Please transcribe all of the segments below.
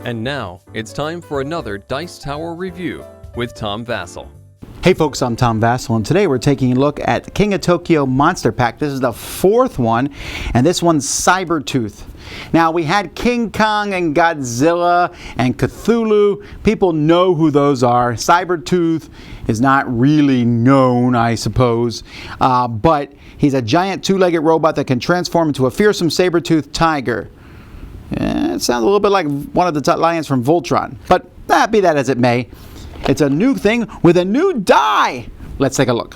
And now, it's time for another Dice Tower review with Tom Vasel. Hey folks, I'm Tom Vasel, and today we're taking a look at King of Tokyo Monster Pack. This is the fourth one, and this one's Cybertooth. Now, we had King Kong and Godzilla and Cthulhu. People know who those are. Cybertooth is not really known, I suppose, but he's a giant two-legged robot that can transform into a fearsome saber-toothed tiger. It sounds a little bit like one of the lions from Voltron, but be that as it may, it's a new thing with a new die. Let's take a look.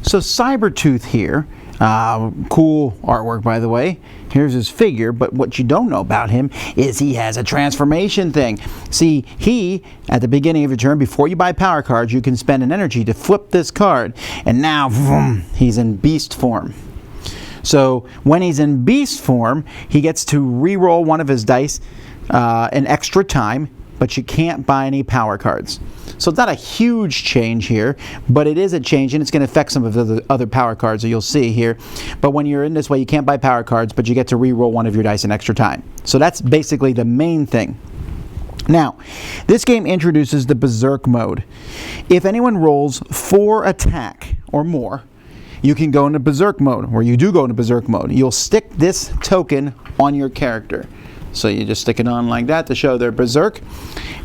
So Cybertooth here, cool artwork by the way. Here's his figure, but what you don't know about him is he has a transformation thing. See, at the beginning of your turn, before you buy power cards, you can spend an energy to flip this card, and now, vroom, he's in beast form. So when he's in beast form, he gets to re-roll one of his dice an extra time, but you can't buy any power cards. So it's not a huge change here, but it is a change, and it's going to affect some of the other power cards that you'll see here. But when you're in this way, you can't buy power cards, but you get to re-roll one of your dice an extra time. So that's basically the main thing. Now, this game introduces the Berserk mode. If anyone rolls 4 attack or more, you can go into Berserk mode, or you do go into Berserk mode. You'll stick this token on your character. So you just stick it on like that to show they're Berserk.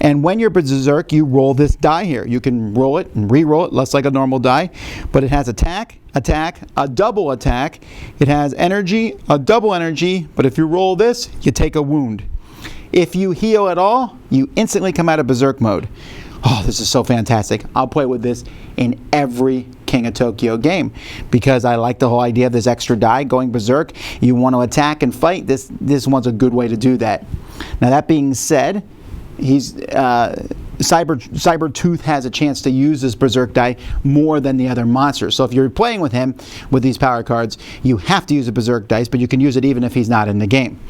And when you're Berserk, you roll this die here. You can roll it and re-roll it, less like a normal die. But it has attack, a double attack. It has energy, a double energy. But if you roll this, you take a wound. If you heal at all, you instantly come out of Berserk mode. Oh, this is so fantastic. I'll play with this in every King of Tokyo game because I like the whole idea of this extra die going Berserk. You want to attack and fight, this one's a good way to do that. Now that being said, Cybertooth has a chance to use this Berserk die more than the other monsters. So if you're playing with him with these power cards, you have to use a Berserk dice, but you can use it even if he's not in the game.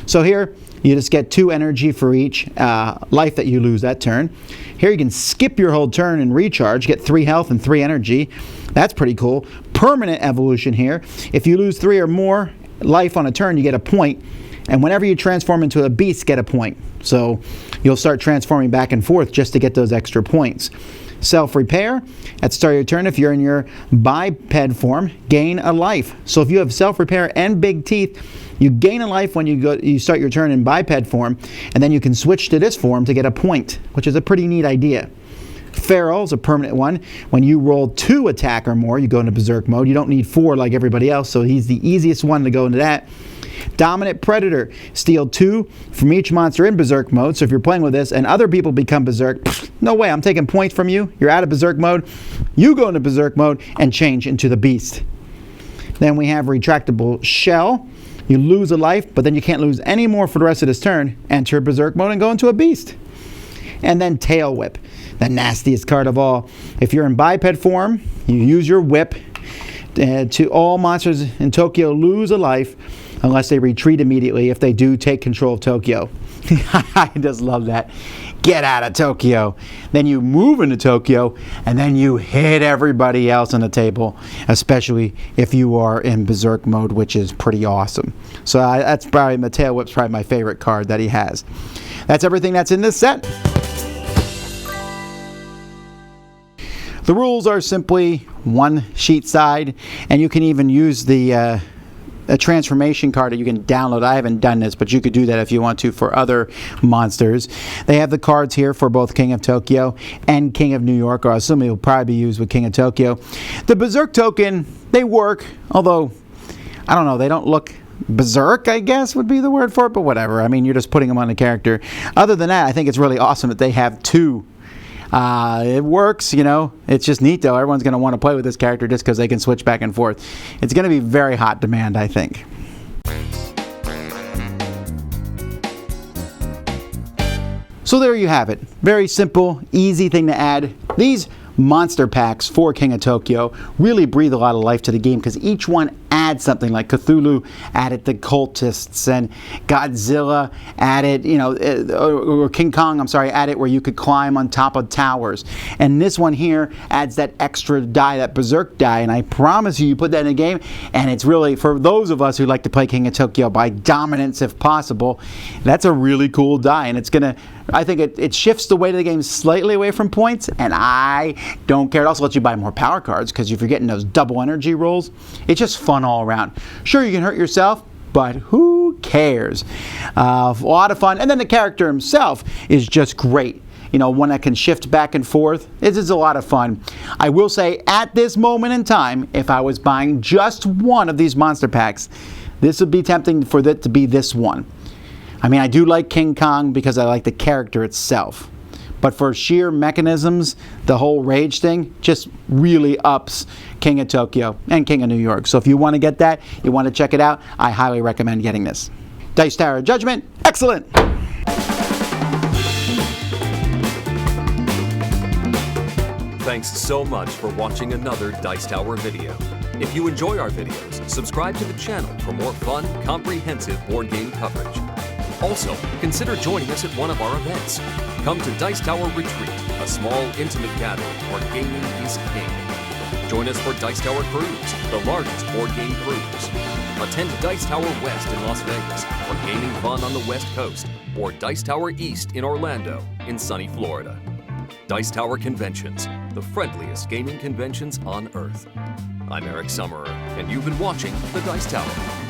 So here, you just get 2 energy for each life that you lose that turn. Here you can skip your whole turn and recharge, get 3 health and 3 energy. That's pretty cool. Permanent evolution here. If you lose 3 or more life on a turn, you get a point. And whenever you transform into a beast, get a point. So you'll start transforming back and forth just to get those extra points. Self-repair. At the start of your turn, if you're in your biped form, gain a life. So if you have self-repair and big teeth, you gain a life when you start your turn in biped form, and then you can switch to this form to get a point, which is a pretty neat idea. Feral is a permanent one. When you roll 2 attack or more, you go into Berserk mode. You don't need 4 like everybody else, so he's the easiest one to go into that. Dominant Predator. Steal 2 from each monster in Berserk mode. So if you're playing with this and other people become Berserk, no way, I'm taking points from you. You're out of Berserk mode. You go into Berserk mode and change into the Beast. Then we have Retractable Shell. You lose a life, but then you can't lose any more for the rest of this turn. Enter Berserk mode and go into a Beast. And then Tail Whip, the nastiest card of all. If you're in biped form, you use your whip to all monsters in Tokyo lose a life unless they retreat immediately if they do take control of Tokyo. I just love that. Get out of Tokyo. Then you move into Tokyo, and then you hit everybody else on the table, especially if you are in Berserk mode, which is pretty awesome. So that's probably, the Tail Whip's probably my favorite card that he has. That's everything that's in this set. The rules are simply one sheet side, and you can even use a transformation card that you can download. I haven't done this, but you could do that if you want to for other monsters. They have the cards here for both King of Tokyo and King of New York, or I assume it will probably be used with King of Tokyo. The Berserk token, they work, although, I don't know, they don't look Berserk, I guess would be the word for it, but whatever. I mean, you're just putting them on a character. Other than that, I think it's really awesome that they have 2. It works, you know. It's just neat, though. Everyone's going to want to play with this character just because they can switch back and forth. It's going to be very hot demand, I think. So there you have it. Very simple, easy thing to add. These monster packs for King of Tokyo really breathe a lot of life to the game because each one adds add something like Cthulhu added the cultists, and Godzilla added, or King Kong, I'm sorry, added where you could climb on top of towers. And this one here adds that extra die, that berserk die, and I promise you put that in a game, and it's really, for those of us who like to play King of Tokyo by dominance if possible, that's a really cool die, and it's gonna, I think it shifts the weight of the game slightly away from points, and I don't care. It also lets you buy more power cards, because if you're getting those double energy rolls, it's just fun all around. Sure, you can hurt yourself, but who cares? A lot of fun, and then the character himself is just great. One that can shift back and forth. It is a lot of fun. I will say, at this moment in time, if I was buying just one of these monster packs, this would be tempting for it to be this one. I mean, I do like King Kong because I like the character itself. But for sheer mechanisms, the whole rage thing just really ups King of Tokyo and King of New York. So if you want to get that, you want to check it out, I highly recommend getting this. Dice Tower Judgment, excellent! Thanks so much for watching another Dice Tower video. If you enjoy our videos, subscribe to the channel for more fun, comprehensive board game coverage. Also, consider joining us at one of our events. Come to Dice Tower Retreat, a small, intimate gathering where gaming is king. Join us for Dice Tower Cruise, the largest board game cruise. Attend Dice Tower West in Las Vegas for gaming fun on the West Coast, or Dice Tower East in Orlando, in sunny Florida. Dice Tower Conventions, the friendliest gaming conventions on Earth. I'm Eric Summerer, and you've been watching The Dice Tower.